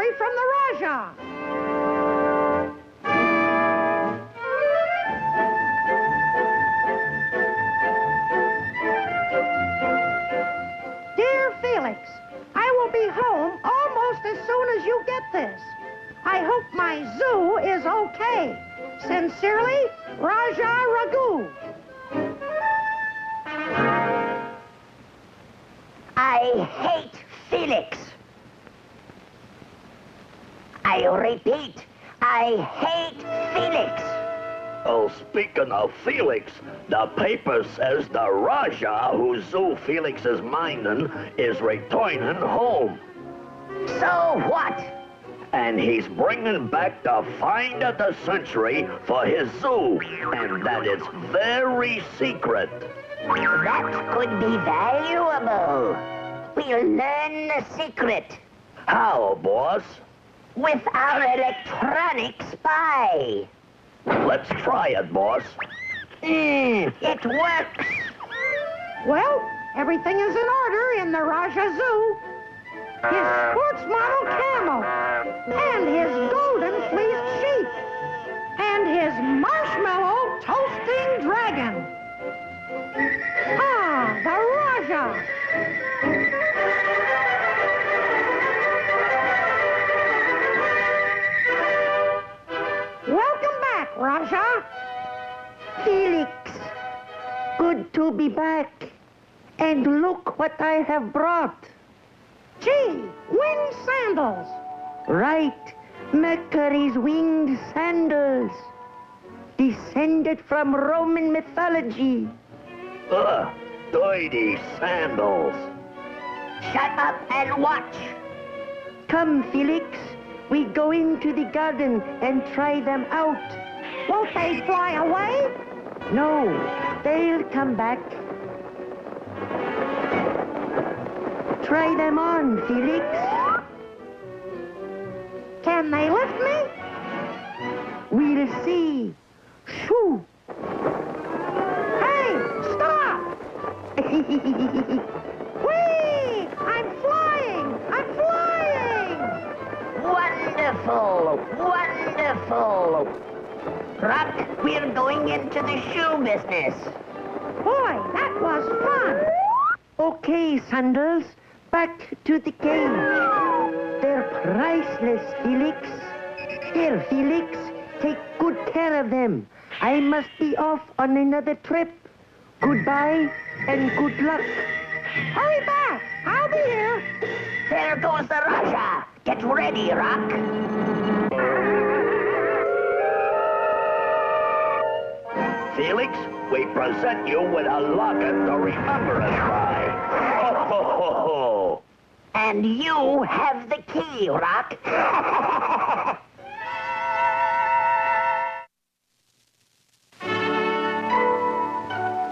story from the Raja. Dear Felix, I will be home almost as soon as you get this. I hope my zoo is okay. Sincerely, Raja Raghu. I hate Felix. I repeat, I hate Felix. Oh, speaking of Felix, the paper says the Raja whose zoo Felix is minding is returning home. So what? And he's bringing back the find of the century for his zoo, and that it's very secret. That could be valuable. We'll learn the secret. How, boss? With our electronic spy. Let's try it, boss. It works. Well, everything is in order in the Raja Zoo. His sports model camel, and his golden fleeced sheep, and his marshmallow toasting dragon. Ah, the Raja. Welcome back, Raja. Felix, good to be back. And look what I have brought. Gee, winged sandals. Right, Mercury's winged sandals. Descended from Roman mythology. Ugh, dirty sandals. Shut up and watch. Come, Felix, we go into the garden and try them out. Won't they fly away? No, they'll come back. Try them on, Felix. Can they lift me? We'll see. Shoo! Hey, stop! Whee! I'm flying! I'm flying! Wonderful! Wonderful! Rock, we're going into the shoe business. Boy, that was fun! Okay, Sandals, back to the cage. They're priceless, Felix. Here, Felix, take good care of them. I must be off on another trip. Goodbye and good luck. Hurry back! I'll be here! There goes the Raja. Get ready, Rock. Felix, we present you with a locket to remember us by. Ho, ho, ho, ho. And you have the key, Rock.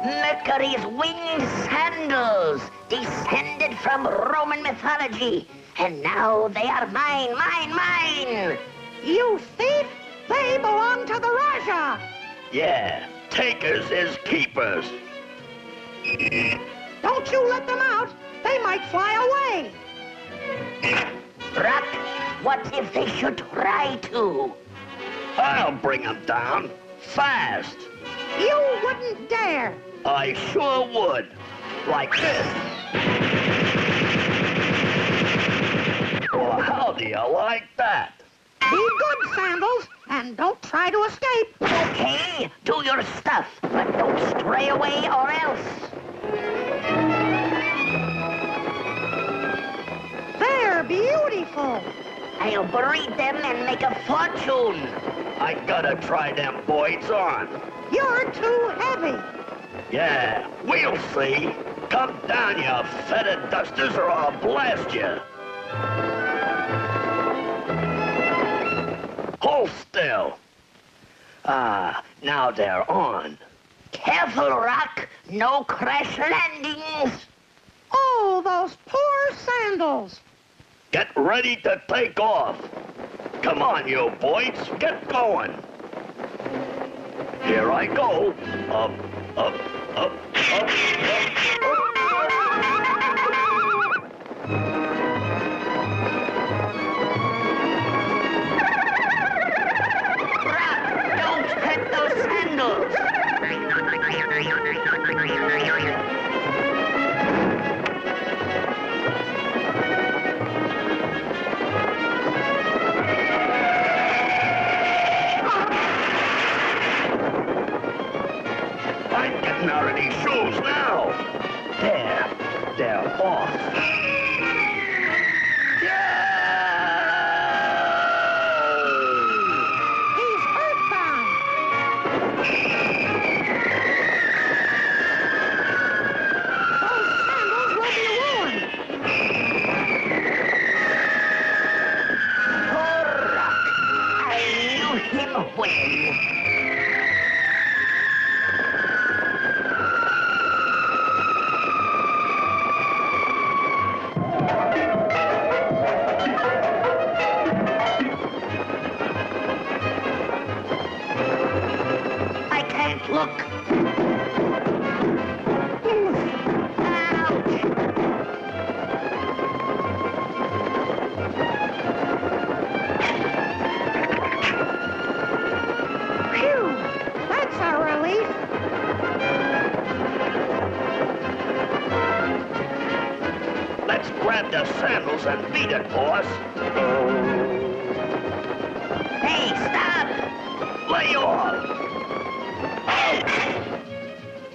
Mercury's winged sandals, descended from Roman mythology. And now they are mine, mine, mine. You thief! They belong to the Raja! Yeah, takers is keepers. Don't you let them out! They might fly away! Rock, what if they should try to? I'll bring them down. Fast. You wouldn't dare! I sure would. Like this. Well, how do you like that? Be good, Sandals, and don't try to escape. Okay, do your stuff, but don't stray away or else. They're beautiful. I'll breed them and make a fortune. I gotta try them boys on. You're too heavy. Yeah, we'll see. Come down, you feather dusters, or I'll blast you. Hold still. Ah, now they're on. Careful, Rock. No crash landings. Oh, those poor Sandals. Get ready to take off. Come on, you boys, get going. Here I go. Up, up, up, up, up, up. get there, boss. He's earthbound. Those sandals will be ruined. Rock! I knew him well. I can't look. Ouch! Phew! That's a relief. Let's grab the sandals and beat it, boss. Hey, stop! Lay off.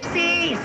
Cease!